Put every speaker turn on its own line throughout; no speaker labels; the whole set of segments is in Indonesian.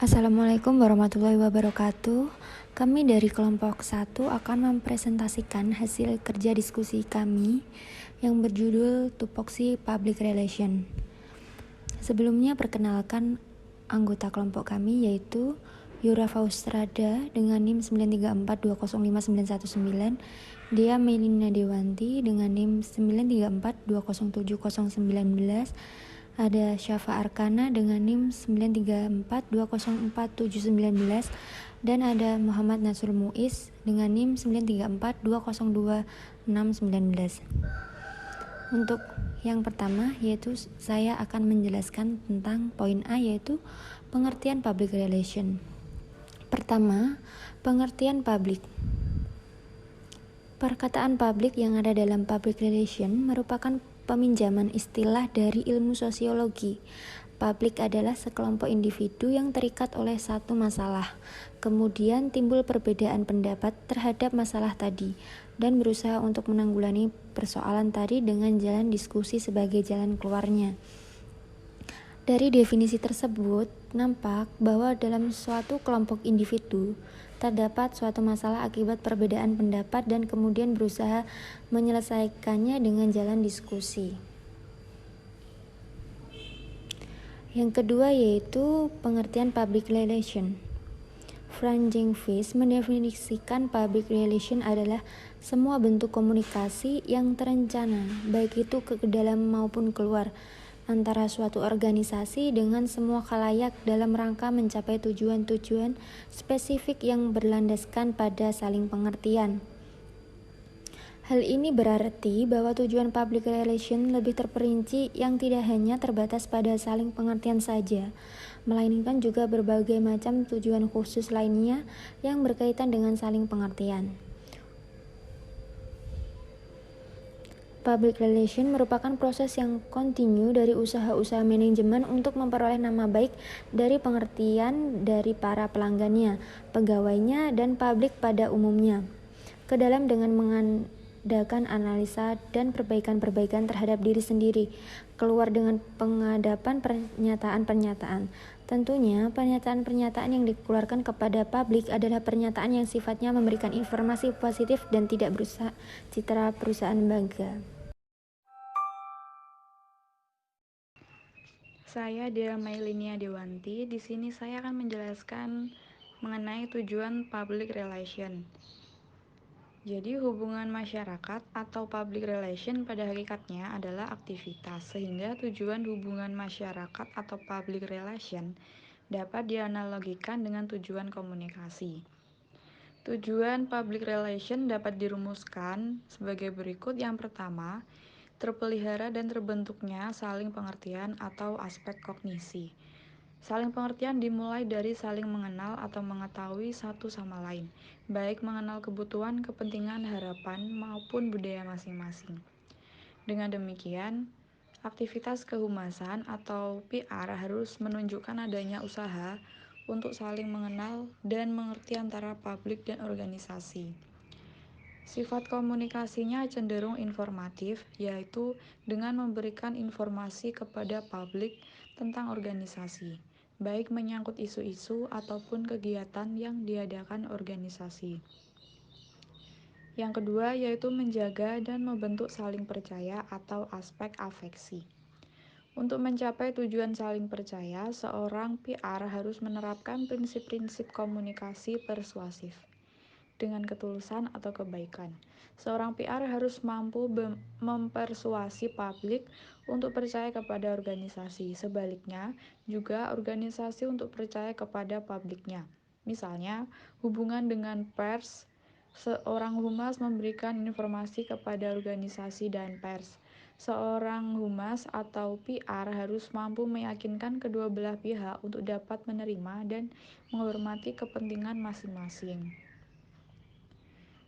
Assalamualaikum warahmatullahi wabarakatuh. Kami dari kelompok 1 akan mempresentasikan hasil kerja diskusi kami yang berjudul Tupoksi Public Relation. Sebelumnya perkenalkan anggota kelompok kami yaitu Yura Faustrada dengan NIM 934205919, Dea Melina Dewanti dengan NIM 934207019, ada Syafa Arkana dengan NIM 934204719, dan ada Muhammad Nasrul Muiz dengan NIM 934202619. Untuk yang pertama yaitu saya akan menjelaskan tentang poin A, yaitu pengertian public relation. Pertama, pengertian publik. Perkataan publik yang ada dalam public relation merupakan peminjaman istilah dari ilmu sosiologi. Publik adalah sekelompok individu yang terikat oleh satu masalah. Kemudian timbul perbedaan pendapat terhadap masalah tadi dan berusaha untuk menanggulangi persoalan tadi dengan jalan diskusi sebagai jalan keluarnya. Dari definisi tersebut, nampak bahwa dalam suatu kelompok individu terdapat suatu masalah akibat perbedaan pendapat dan kemudian berusaha menyelesaikannya dengan jalan diskusi. Yang kedua yaitu pengertian public relation. Frank Jengvis mendefinisikan public relation adalah semua bentuk komunikasi yang terencana, baik itu ke dalam maupun keluar, antara suatu organisasi dengan semua khalayak dalam rangka mencapai tujuan-tujuan spesifik yang berlandaskan pada saling pengertian. Hal ini berarti bahwa tujuan public relation lebih terperinci yang tidak hanya terbatas pada saling pengertian saja, melainkan juga berbagai macam tujuan khusus lainnya yang berkaitan dengan saling pengertian. Public relation merupakan proses yang kontinu dari usaha-usaha manajemen untuk memperoleh nama baik dari pengertian dari para pelanggannya, pegawainya, dan publik pada umumnya. Ke dalam dengan mengadakan analisa dan perbaikan-perbaikan terhadap diri sendiri, keluar dengan pengadapan pernyataan-pernyataan. Tentunya, pernyataan-pernyataan yang dikeluarkan kepada publik adalah pernyataan yang sifatnya memberikan informasi positif dan tidak berusaha citra perusahaan bangga.
Saya Dea Melina Dewanti. Di sini saya akan menjelaskan mengenai tujuan public relation. Jadi hubungan masyarakat atau public relation pada hakikatnya adalah aktivitas, sehingga tujuan hubungan masyarakat atau public relation dapat dianalogikan dengan tujuan komunikasi. Tujuan public relation dapat dirumuskan sebagai berikut. Yang pertama, terpelihara dan terbentuknya saling pengertian atau aspek kognisi. Saling pengertian dimulai dari saling mengenal atau mengetahui satu sama lain, baik mengenal kebutuhan, kepentingan, harapan, maupun budaya masing-masing. Dengan demikian, aktivitas kehumasan atau PR harus menunjukkan adanya usaha untuk saling mengenal dan mengerti antara publik dan organisasi. Sifat komunikasinya cenderung informatif, yaitu dengan memberikan informasi kepada publik tentang organisasi, baik menyangkut isu-isu ataupun kegiatan yang diadakan organisasi. Yang kedua yaitu menjaga dan membentuk saling percaya atau aspek afeksi. Untuk mencapai tujuan saling percaya, seorang PR harus menerapkan prinsip-prinsip komunikasi persuasif dengan ketulusan atau kebaikan. Seorang PR harus mampu mempersuasi publik untuk percaya kepada organisasi. Sebaliknya, juga organisasi untuk percaya kepada publiknya. Misalnya, hubungan dengan pers, seorang humas memberikan informasi kepada organisasi dan pers. Seorang humas atau PR harus mampu meyakinkan kedua belah pihak untuk dapat menerima dan menghormati kepentingan masing-masing.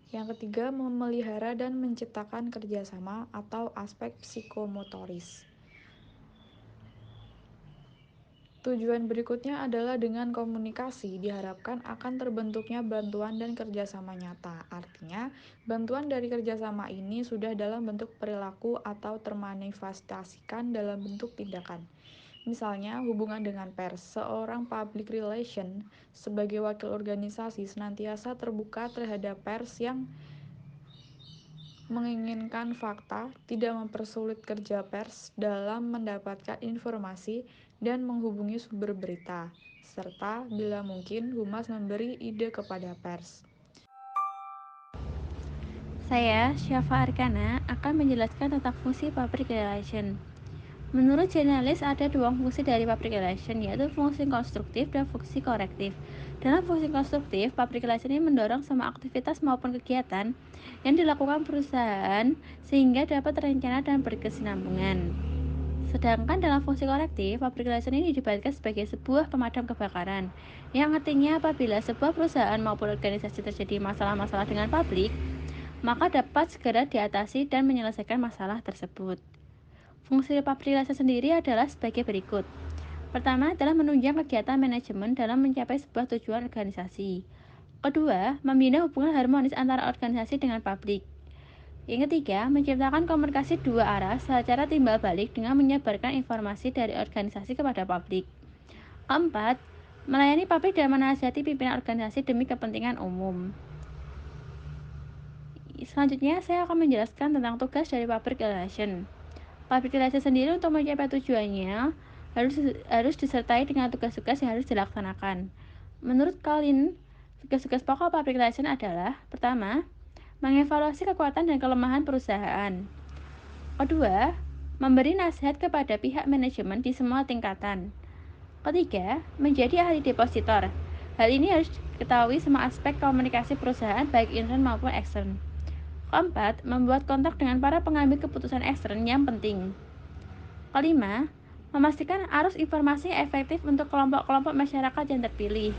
Yang ketiga, memelihara dan menciptakan kerjasama atau aspek psikomotoris. Tujuan berikutnya adalah dengan komunikasi diharapkan akan terbentuknya bantuan dan kerjasama nyata. Artinya, bantuan dari kerjasama ini sudah dalam bentuk perilaku atau termanifestasikan dalam bentuk tindakan. Misalnya, hubungan dengan pers. Seorang public relation sebagai wakil organisasi senantiasa terbuka terhadap pers yang menginginkan fakta, tidak mempersulit kerja pers dalam mendapatkan informasi dan menghubungi sumber berita, serta bila mungkin humas memberi ide kepada pers.
Saya, Syafa Arkana, akan menjelaskan tentang fungsi public relation. Menurut jurnalis, ada dua fungsi dari public relation, yaitu fungsi konstruktif dan fungsi korektif. Dalam fungsi konstruktif, public relation ini mendorong semua aktivitas maupun kegiatan yang dilakukan perusahaan sehingga dapat terencana dan berkesinambungan. Sedangkan dalam fungsi korektif, public relation ini dibagikan sebagai sebuah pemadam kebakaran, yang artinya apabila sebuah perusahaan maupun organisasi terjadi masalah-masalah dengan publik, maka dapat segera diatasi dan menyelesaikan masalah tersebut. Fungsi public relation sendiri adalah sebagai berikut. Pertama adalah menunjang kegiatan manajemen dalam mencapai sebuah tujuan organisasi. Kedua, membina hubungan harmonis antara organisasi dengan publik. Yang ketiga, menciptakan komunikasi dua arah secara timbal balik dengan menyebarkan informasi dari organisasi kepada publik. Keempat, melayani publik dan menasihati pimpinan organisasi demi kepentingan umum. Selanjutnya, saya akan menjelaskan tentang tugas dari public relation. Public relation sendiri untuk mencapai tujuannya harus disertai dengan tugas-tugas yang harus dilaksanakan. Menurut Colin, tugas-tugas pokok public relation adalah: pertama, mengevaluasi kekuatan dan kelemahan perusahaan. Kedua, memberi nasihat kepada pihak manajemen di semua tingkatan. Ketiga, menjadi ahli depositor. Hal ini harus diketahui semua aspek komunikasi perusahaan baik intern maupun ekstern. Keempat, membuat kontak dengan para pengambil keputusan ekstern yang penting. Kelima, memastikan arus informasi efektif untuk kelompok-kelompok masyarakat yang terpilih.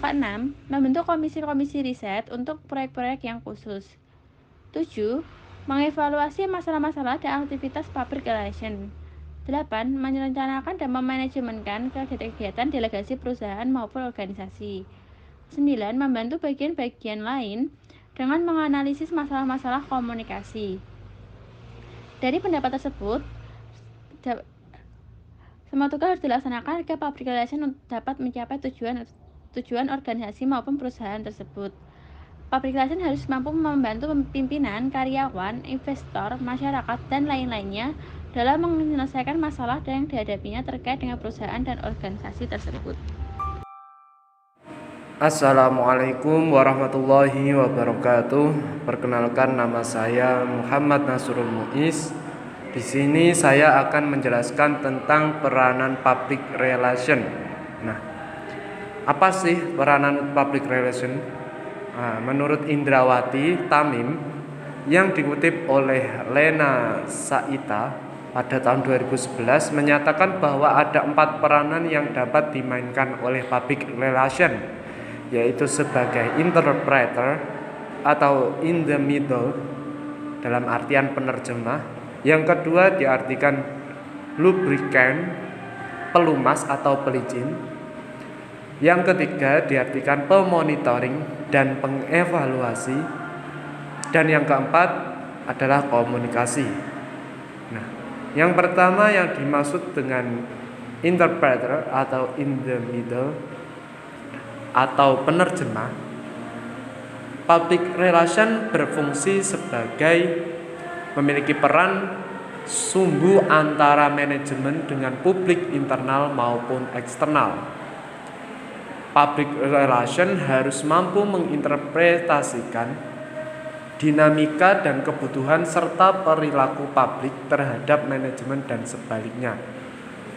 Keenam, membentuk komisi-komisi riset untuk proyek-proyek yang khusus. 7. Mengevaluasi masalah-masalah dan aktivitas public relation. 8. Merencanakan dan memanajemenkan kegiatan delegasi perusahaan maupun organisasi. 9. Membantu bagian-bagian lain dengan menganalisis masalah-masalah komunikasi. Dari pendapat tersebut, semua tugas harus dilaksanakan agar public relation dapat mencapai tujuan organisasi maupun perusahaan tersebut. Public relation harus mampu membantu pimpinan, karyawan, investor, masyarakat, dan lain-lainnya dalam menyelesaikan masalah yang dihadapinya terkait dengan perusahaan dan organisasi tersebut.
Assalamualaikum warahmatullahi wabarakatuh. Perkenalkan, nama saya Muhammad Nasrul Muiz. Di sini saya akan menjelaskan tentang peranan public relation. Nah, apa sih peranan public relation? Menurut Indrawati Tamim yang dikutip oleh Lena Saita pada tahun 2011 menyatakan bahwa ada 4 peranan yang dapat dimainkan oleh public relation, yaitu sebagai interpreter atau in the middle dalam artian penerjemah. Yang kedua diartikan lubricant, pelumas atau pelicin. Yang ketiga diartikan pemonitoring dan pengevaluasi. Dan yang keempat adalah komunikasi. Nah, yang pertama yang dimaksud dengan interpreter atau in the middle atau penerjemah, public relation berfungsi sebagai memiliki peran sumbu antara manajemen dengan publik internal maupun eksternal. Public relation harus mampu menginterpretasikan dinamika dan kebutuhan serta perilaku publik terhadap manajemen dan sebaliknya.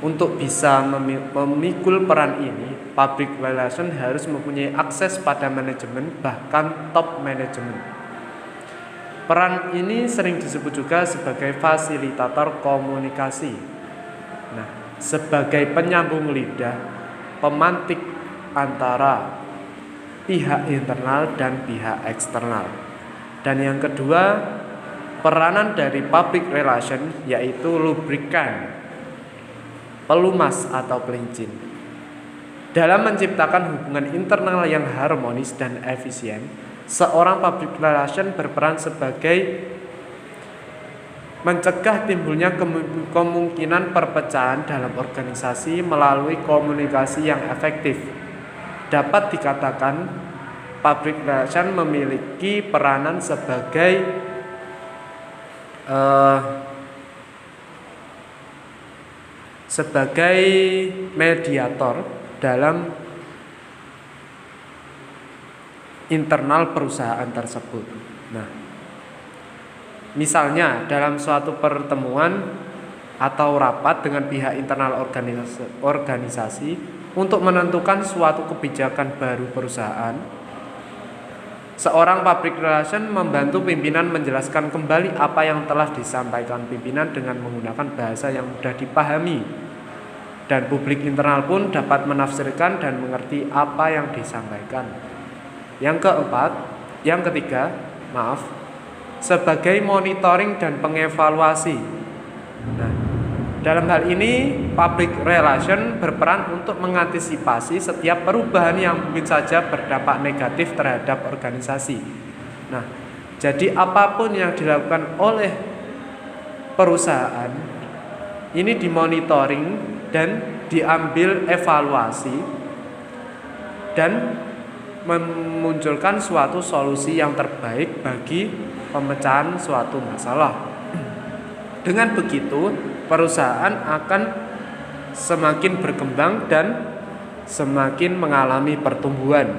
Untuk bisa memikul peran ini, public relation harus mempunyai akses pada manajemen, bahkan top manajemen. Peran ini sering disebut juga sebagai fasilitator komunikasi. Nah, sebagai penyambung lidah, pemantik antara pihak internal dan pihak eksternal. Dan yang kedua, peranan dari public relation yaitu lubrikan, pelumas atau pelincin. Dalam menciptakan hubungan internal yang harmonis dan efisien, seorang public relation berperan sebagai mencegah timbulnya kemungkinan perpecahan dalam organisasi melalui komunikasi yang efektif. Dapat dikatakan public relation memiliki peranan sebagai mediator dalam internal perusahaan tersebut. Nah, misalnya dalam suatu pertemuan atau rapat dengan pihak internal organisasi untuk menentukan suatu kebijakan baru perusahaan, seorang public relation membantu pimpinan menjelaskan kembali apa yang telah disampaikan pimpinan dengan menggunakan bahasa yang mudah dipahami, dan publik internal pun dapat menafsirkan dan mengerti apa yang disampaikan. Yang ketiga, sebagai monitoring dan pengevaluasi. Nah, dalam hal ini public relation berperan untuk mengantisipasi setiap perubahan yang mungkin saja berdampak negatif terhadap organisasi. Nah, jadi apapun yang dilakukan oleh perusahaan ini dimonitoring dan diambil evaluasi dan memunculkan suatu solusi yang terbaik bagi pemecahan suatu masalah. Dengan begitu, perusahaan akan semakin berkembang dan semakin mengalami pertumbuhan.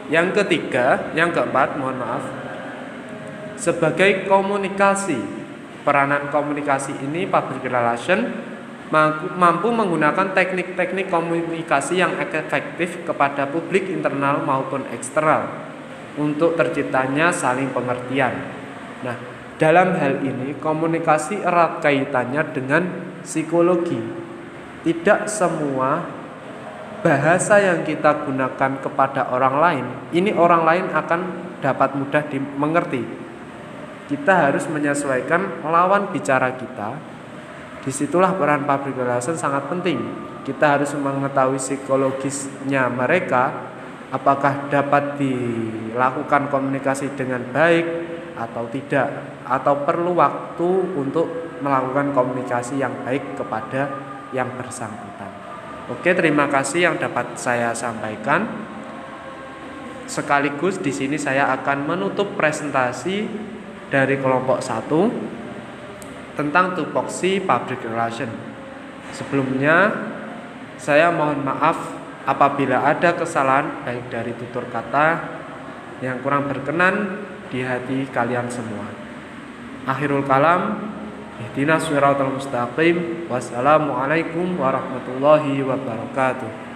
Yang keempat, sebagai komunikasi. Peranan komunikasi ini public relation mampu menggunakan teknik-teknik komunikasi yang efektif kepada publik internal maupun eksternal untuk terciptanya saling pengertian. Nah, dalam hal ini komunikasi erat kaitannya dengan psikologi. Tidak semua bahasa yang kita gunakan kepada orang lain, ini orang lain akan dapat mudah dimengerti. Kita harus menyesuaikan lawan bicara kita. Disitulah peran public relation sangat penting. Kita harus mengetahui psikologisnya mereka, apakah dapat dilakukan komunikasi dengan baik atau tidak, atau perlu waktu untuk melakukan komunikasi yang baik kepada yang bersangkutan. Oke, terima kasih yang dapat saya sampaikan. Sekaligus di sini saya akan menutup presentasi dari kelompok 1 tentang tupoksi public relation. Sebelumnya saya mohon maaf apabila ada kesalahan baik dari tutur kata yang kurang berkenan di hati kalian semua. Akhirul kalam, ihdinas siratal mustaqim. Wassalamualaikum warahmatullahi wabarakatuh.